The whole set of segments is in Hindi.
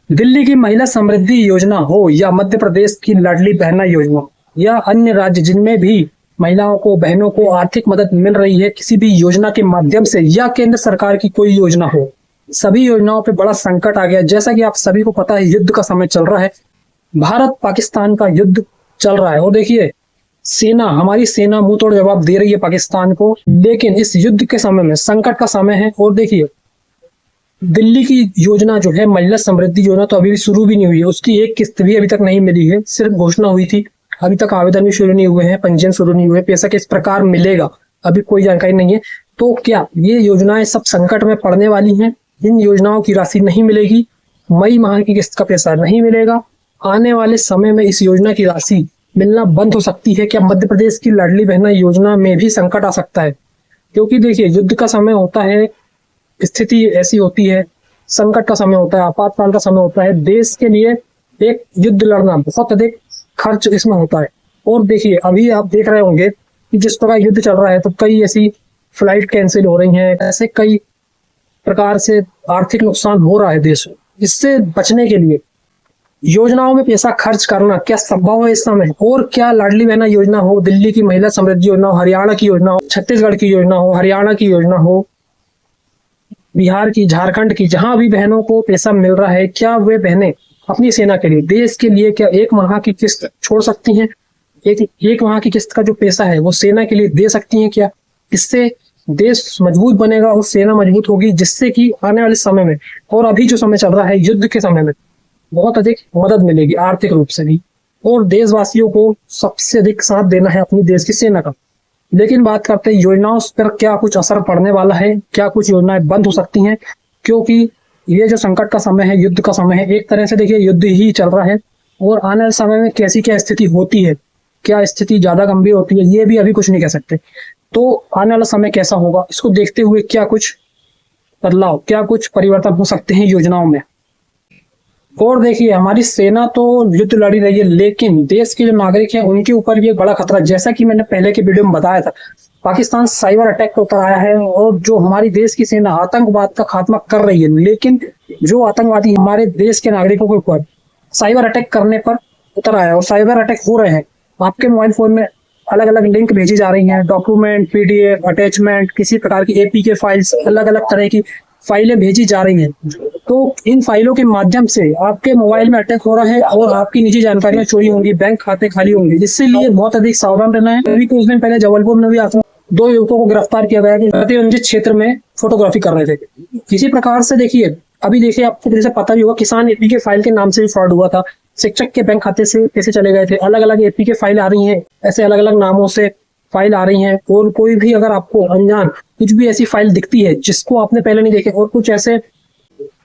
दिल्ली की महिला समृद्धि योजना हो या मध्य प्रदेश की लाडली बहना योजना या अन्य राज्य जिनमें भी महिलाओं को बहनों को आर्थिक मदद मिल रही है किसी भी योजना के माध्यम से या केंद्र सरकार की कोई योजना हो, सभी योजनाओं पे बड़ा संकट आ गया। जैसा कि आप सभी को पता है, युद्ध का समय चल रहा है, भारत पाकिस्तान का युद्ध चल रहा है और देखिए हमारी सेना मुंह तोड़ जवाब दे रही है पाकिस्तान को। लेकिन इस युद्ध के समय में संकट का समय है और देखिए दिल्ली की योजना जो है महिला समृद्धि योजना तो अभी भी शुरू भी नहीं हुई है, उसकी एक किस्त भी अभी तक नहीं मिली है, सिर्फ घोषणा हुई थी। अभी तक आवेदन भी शुरू नहीं हुए हैं, पंजीयन शुरू नहीं हुए, पैसा किस प्रकार मिलेगा अभी कोई जानकारी नहीं है। तो क्या ये योजनाएं सब संकट में पड़ने वाली हैं? इन योजनाओं की राशि नहीं मिलेगी, मई माह की किस्त का पैसा नहीं मिलेगा, आने वाले समय में इस योजना की राशि मिलना बंद हो सकती है। क्या मध्य प्रदेश की लाडली बहना योजना में भी संकट आ सकता है? क्योंकि देखिए युद्ध का समय होता है, स्थिति ऐसी होती है, संकट का समय होता है, आपातकाल का समय होता है, देश के लिए एक युद्ध लड़ना बहुत अधिक खर्च इसमें होता है। और देखिए अभी आप देख रहे होंगे कि जिस प्रकार युद्ध चल रहा है तो कई ऐसी फ्लाइट कैंसिल हो रही हैं, ऐसे कई प्रकार से आर्थिक नुकसान हो रहा है देश में। इससे बचने के लिए योजनाओं में पैसा खर्च करना क्या संभव है इस समय? और क्या लाडली बहना योजना हो, दिल्ली की महिला समृद्धि योजना हो, हरियाणा की योजना हो, छत्तीसगढ़ की योजना हो, हरियाणा की योजना हो, बिहार की, झारखंड की, जहां भी बहनों को पैसा मिल रहा है, क्या वे बहनें अपनी सेना के लिए, देश के लिए क्या एक माह की किस्त छोड़ सकती हैं? एक माह की किस्त का जो पैसा है वो सेना के लिए दे सकती हैं क्या? इससे देश मजबूत बनेगा और सेना मजबूत होगी, जिससे कि आने वाले समय में और अभी जो समय चल रहा है युद्ध के समय में बहुत अधिक मदद मिलेगी आर्थिक रूप से भी। और देशवासियों को सबसे अधिक साथ देना है अपनी देश की सेना का। लेकिन बात करते हैं योजनाओं पर क्या कुछ असर पड़ने वाला है, क्या कुछ योजनाएं बंद हो सकती हैं? क्योंकि ये जो संकट का समय है, युद्ध का समय है, एक तरह से देखिए युद्ध ही चल रहा है और आने वाले समय में कैसी क्या स्थिति होती है, क्या स्थिति ज्यादा गंभीर होती है, ये भी अभी कुछ नहीं कह सकते। तो आने वाला समय कैसा होगा, इसको देखते हुए क्या कुछ बदलाव, क्या कुछ परिवर्तन हो सकते हैं योजनाओं में। और देखिए हमारी सेना तो युद्ध लड़ी रही है, लेकिन देश के जो नागरिक हैं उनके ऊपर भी एक बड़ा खतरा, जैसा कि मैंने पहले के वीडियो में बताया था, पाकिस्तान साइबर अटैक पर उतर आया है और जो हमारी देश की सेना आतंकवाद का खात्मा कर रही है, लेकिन जो आतंकवादी हमारे देश के नागरिकों के ऊपर साइबर अटैक करने पर उतर आया है और साइबर अटैक हो रहे हैं। आपके मोबाइल फोन में अलग अलग लिंक भेजी जा रही हैं, डॉक्यूमेंट, पीडीएफ, अटैचमेंट, किसी प्रकार की एपीके फाइल्स, अलग अलग तरह की फाइलें भेजी जा रही हैं। तो इन फाइलों के माध्यम से आपके मोबाइल में अटैक हो रहा है और आपकी निजी जानकारियां चोरी होंगी, बैंक खाते खाली होंगे, जिससे लिए बहुत अधिक सावधान रहना है। अभी कुछ दिन पहले जबलपुर में भी 2 युवकों को गिरफ्तार किया गया कि प्रतिबंधित क्षेत्र में फोटोग्राफी कर रहे थे। किसी प्रकार से देखिए अभी देखिए आपको जैसे पता भी होगा, किसान एपीके फाइल के नाम से भी फ्रॉड हुआ था, शिक्षक के बैंक खाते से पैसे चले गए थे, अलग अलग एपीके फाइल आ रही है, ऐसे अलग अलग नामों से फाइल आ रही हैं। और कोई भी अगर आपको अनजान कुछ भी ऐसी फाइल दिखती है जिसको आपने पहले नहीं देखे और कुछ ऐसे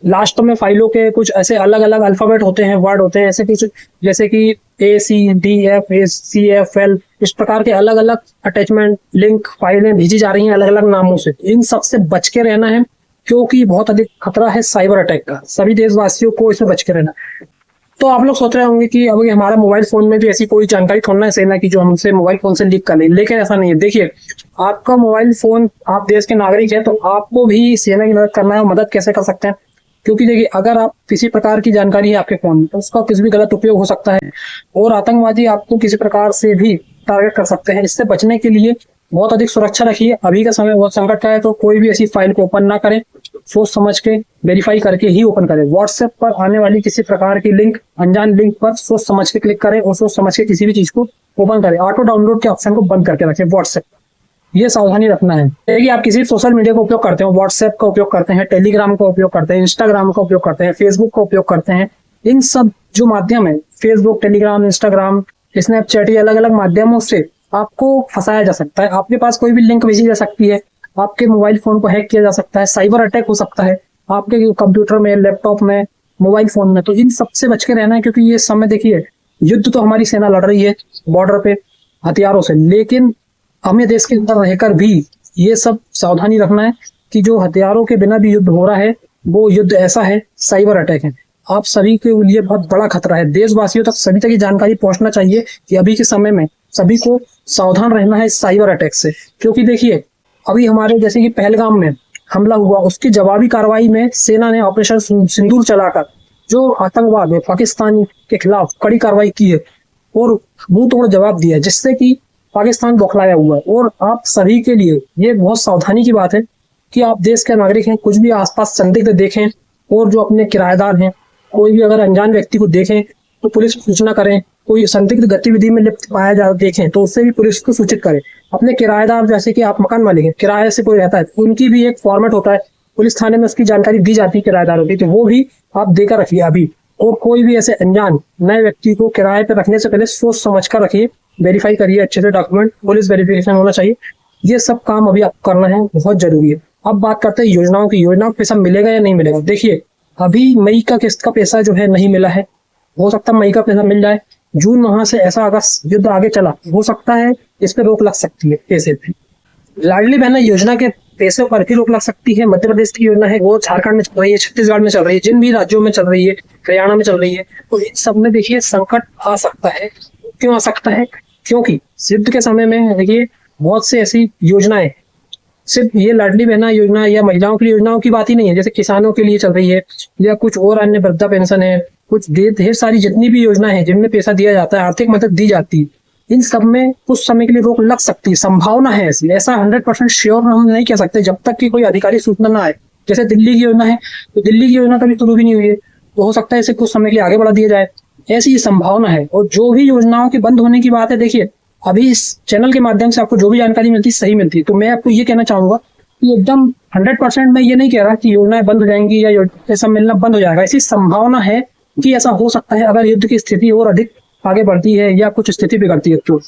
लास्ट में फाइलों के कुछ ऐसे अलग अलग अल्फाबेट होते हैं, वर्ड होते हैं, ऐसे कुछ जैसे कि ACDFACFL, इस प्रकार के अलग अलग अटैचमेंट, लिंक, फाइलें भेजी जा रही हैं अलग अलग नामों से। इन सब से बच के रहना है क्योंकि बहुत अधिक खतरा है साइबर अटैक का। सभी देशवासियों को इसमें बच के रहना। तो आप लोग सोच रहे होंगे कि अभी हमारे मोबाइल फोन में भी ऐसी कोई जानकारी थोड़ा है सेना की जो हमसे मोबाइल फोन से लीक कर ले, लेकिन ऐसा नहीं है। देखिए आपका मोबाइल फोन, आप देश के नागरिक हैं तो आपको भी सेना की मदद करना है। मदद कैसे कर सकते हैं? क्योंकि देखिए अगर आप किसी प्रकार की जानकारी है आपके फोन में तो उसका किसी भी गलत उपयोग हो सकता है और आतंकवादी आपको किसी प्रकार से भी टारगेट कर सकते हैं। इससे बचने के लिए बहुत अधिक सुरक्षा रखिए। अभी का समय बहुत संकट का है तो कोई भी ऐसी फाइल को ओपन ना करें, सोच समझ के वेरीफाई करके ही ओपन करें। व्हाट्सएप पर आने वाली किसी प्रकार की लिंक, अनजान लिंक पर सोच समझ के क्लिक करें और सोच समझ के किसी भी चीज को ओपन करें। ऑटो डाउनलोड के ऑप्शन को बंद करके रखें व्हाट्सएप, ये सावधानी रखना है। देखिए आप किसी सोशल मीडिया का उपयोग करते हो, व्हाट्सएप का उपयोग करते हैं, टेलीग्राम का उपयोग करते हैं, इंस्टाग्राम का उपयोग करते हैं, फेसबुक का उपयोग करते हैं, इन सब जो माध्यम है फेसबुक, टेलीग्राम, इंस्टाग्राम, स्नैपचैट, ये अलग अलग माध्यमों से आपको फंसाया जा सकता है। आपके पास कोई भी लिंक भेजी जा सकती है, आपके मोबाइल फोन को हैक किया जा सकता है, साइबर अटैक हो सकता है आपके कंप्यूटर में, लैपटॉप में, मोबाइल फोन में। तो इन सबसे बच के रहना है क्योंकि ये समय देखिए युद्ध तो हमारी सेना लड़ रही है बॉर्डर पे हथियारों से, लेकिन हमें देश के अंदर रहकर भी ये सब सावधानी रखना है कि जो हथियारों के बिना भी युद्ध हो रहा है वो युद्ध ऐसा है, साइबर अटैक है। आप सभी के लिए बहुत बड़ा खतरा है। देशवासियों तक सभी तक ये जानकारी पहुंचना चाहिए कि अभी के समय में सभी को सावधान रहना है साइबर अटैक से। क्योंकि देखिए अभी हमारे जैसे कि पहलगाम में हमला हुआ, उसकी जवाबी कार्रवाई में सेना ने ऑपरेशन सिंदूर चलाकर जो आतंकवाद है पाकिस्तान के खिलाफ कड़ी कार्रवाई की है और मुंह तोड़ जवाब दिया, जिससे कि पाकिस्तान बौखलाया हुआ है। और आप सभी के लिए ये बहुत सावधानी की बात है कि आप देश के नागरिक हैं, कुछ भी आसपास संदिग्ध देखें और जो अपने किराएदार हैं, कोई भी अगर अनजान व्यक्ति को देखें तो पुलिस को सूचना करें। कोई संदिग्ध गतिविधि में लिप्त पाया जा देखें तो उससे भी पुलिस को सूचित करें। अपने किराएदार, जैसे कि आप मकान मालिक हैं, किराए से कोई रहता है, उनकी भी एक फॉर्मेट होता है, पुलिस थाने में उसकी जानकारी दी जाती है किराएदारों की, तो वो भी आप देकर रखिए अभी। और कोई भी ऐसे अनजान नए व्यक्ति को किराए पर रखने से पहले सोच समझ कर रखिए, वेरीफाई करिए अच्छे से, डॉक्यूमेंट पुलिस वेरिफिकेशन होना चाहिए। ये सब काम अभी आपको करना है, बहुत जरूरी है। अब बात करते हैं योजनाओं की। योजनाओं का पैसा मिलेगा या नहीं मिलेगा। देखिए, अभी मई का किस्त का पैसा जो है नहीं मिला है, हो सकता है मई का पैसा मिल जाए। जून माह से ऐसा अगर युद्ध आगे चला, हो सकता है इस पर रोक लग सकती है पैसे पे। लाडली बहना योजना के पैसे पर भी रोक लग सकती है। मध्य प्रदेश की योजना है, वो झारखंड में चल रही है, छत्तीसगढ़ में चल रही है, जिन भी राज्यों में चल रही है, हरियाणा में चल रही है, तो इन सब में देखिए संकट आ सकता है। क्यों आ सकता है? क्योंकि युद्ध के समय में देखिए बहुत से ऐसी योजनाएं, सिर्फ ये लाडली बहना योजना या महिलाओं की योजनाओं की बात ही नहीं है, जैसे किसानों के लिए चल रही है या कुछ और अन्य वृद्धा पेंशन है, कुछ ढेर सारी जितनी भी योजनाएं हैं जिनमें पैसा दिया जाता है, आर्थिक मदद दी जाती है, इन सब में कुछ समय के लिए रोक लग सकती है। संभावना है ऐसी, ऐसा 100% श्योर हम नहीं कह सकते जब तक कि कोई अधिकारी सूचना ना आए। जैसे दिल्ली की योजना है, तो दिल्ली की योजना कभी शुरू भी नहीं हुई है, तो हो सकता है इसे कुछ समय के लिए आगे बढ़ा दिया जाए, ऐसी संभावना है। और जो भी योजनाओं के बंद होने की बात है, देखिए अभी इस चैनल के माध्यम से आपको जो भी जानकारी मिलती है सही मिलती है, तो मैं आपको ये कहना चाहूंगा कि एकदम 100% मैं ये नहीं कह रहा कि योजनाएं बंद हो जाएंगी या ऐसा मिलना बंद हो जाएगा। ऐसी संभावना है कि ऐसा हो सकता है अगर युद्ध की स्थिति और अधिक आगे बढ़ती है या कुछ स्थिति बिगड़ती है तो।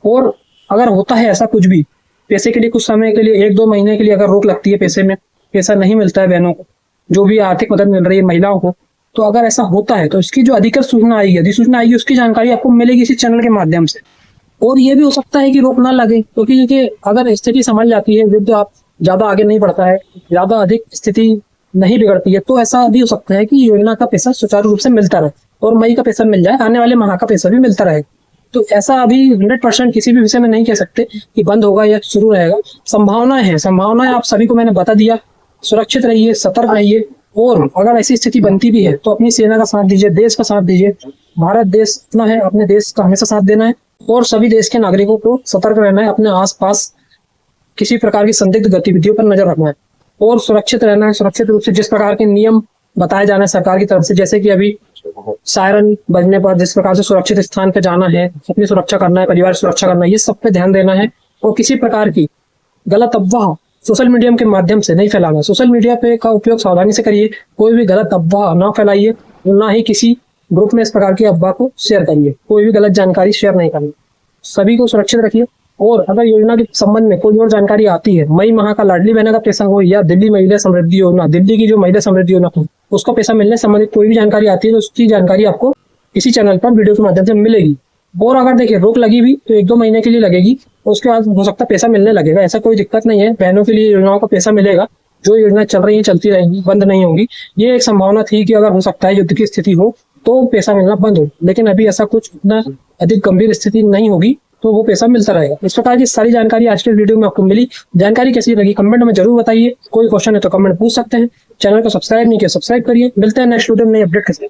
और अगर होता है ऐसा कुछ भी, पैसे के लिए कुछ समय के लिए 1-2 महीने के लिए अगर रोक लगती है, पैसे में पैसा नहीं मिलता है बहनों को, जो भी आर्थिक मदद मिल रही है महिलाओं को, तो अगर ऐसा होता है तो इसकी जो अधिकृत सूचना आएगी, अधिसूचना आएगी, उसकी जानकारी आपको मिलेगी इसी चैनल के माध्यम से। और ये भी हो सकता है कि रोक ना लगे, क्योंकि अगर स्थिति संभल जाती है, युद्ध आप ज्यादा आगे नहीं बढ़ता है, ज्यादा अधिक स्थिति नहीं बिगड़ती है, तो ऐसा भी हो सकता है कि योजना का पैसा सुचारू रूप से मिलता रहे और मई का पैसा मिल जाए, आने वाले माह का पैसा भी मिलता रहे। तो ऐसा अभी 100% किसी भी विषय में नहीं कह सकते कि बंद होगा या शुरू रहेगा। संभावनाएं हैं, संभावनाएं आप सभी को मैंने बता दिया। सुरक्षित रहिए, सतर्क रहिए, और अगर ऐसी स्थिति बनती भी है तो अपनी सेना का साथ दीजिए, देश का साथ दीजिए। भारत देश इतना है, अपने देश का हमेशा साथ देना है और सभी देश के नागरिकों को सतर्क रहना है, अपने आसपास किसी प्रकार की संदिग्ध गतिविधियों पर नजर रखना है और सुरक्षित रहना है। सुरक्षित रूप से जिस प्रकार के नियम बताए जाने सरकार की तरफ से, जैसे कि अभी सायरन बजने पर जिस प्रकार से सुरक्षित स्थान पे जाना है, अपनी सुरक्षा करना है, परिवार की सुरक्षा करना है, ये सब पे ध्यान देना है। और किसी प्रकार की गलत अफवाह सोशल मीडिया के माध्यम से नहीं फैलाना। सोशल मीडिया पे का उपयोग सावधानी से करिए, कोई भी गलत अफवाह ना फैलाइए, ना ही किसी ग्रुप में इस प्रकार की अफवाह को शेयर करिए, कोई भी गलत जानकारी शेयर नहीं करनी। सभी को सुरक्षित रखिए। और अगर योजना के संबंध में कोई और जानकारी आती है, मई माह का लाडली बहना का पैसा हो या दिल्ली महिला समृद्धि योजना, दिल्ली की जो महिला समृद्धि योजना हो, उसका पैसा मिलने संबंधित कोई भी जानकारी आती है, तो उसकी जानकारी आपको इसी चैनल पर वीडियो के माध्यम से मिलेगी। और अगर देखिए रोक लगी भी तो 1-2 महीने के लिए लगेगी, उसके बाद हो सकता है पैसा मिलने लगेगा, ऐसा कोई दिक्कत नहीं है। बहनों के लिए योजनाओं का पैसा मिलेगा, जो योजना चल रही है चलती रहेंगी, बंद नहीं होंगी। ये एक संभावना थी कि अगर हो सकता है युद्ध की स्थिति हो तो पैसा मिलना बंद हो, लेकिन अभी ऐसा कुछ इतना अधिक गंभीर स्थिति नहीं होगी, तो वो पैसा मिलता रहेगा। इस प्रकार की सारी जानकारी आज के वीडियो में आपको मिली। जानकारी कैसी लगी कमेंट में जरूर बताइए। कोई क्वेश्चन है तो कमेंट पूछ सकते हैं। चैनल को सब्सक्राइब नहीं किया, सब्सक्राइब करिए। मिलते हैं नेक्स्ट वीडियो में नई अपडेट के साथ।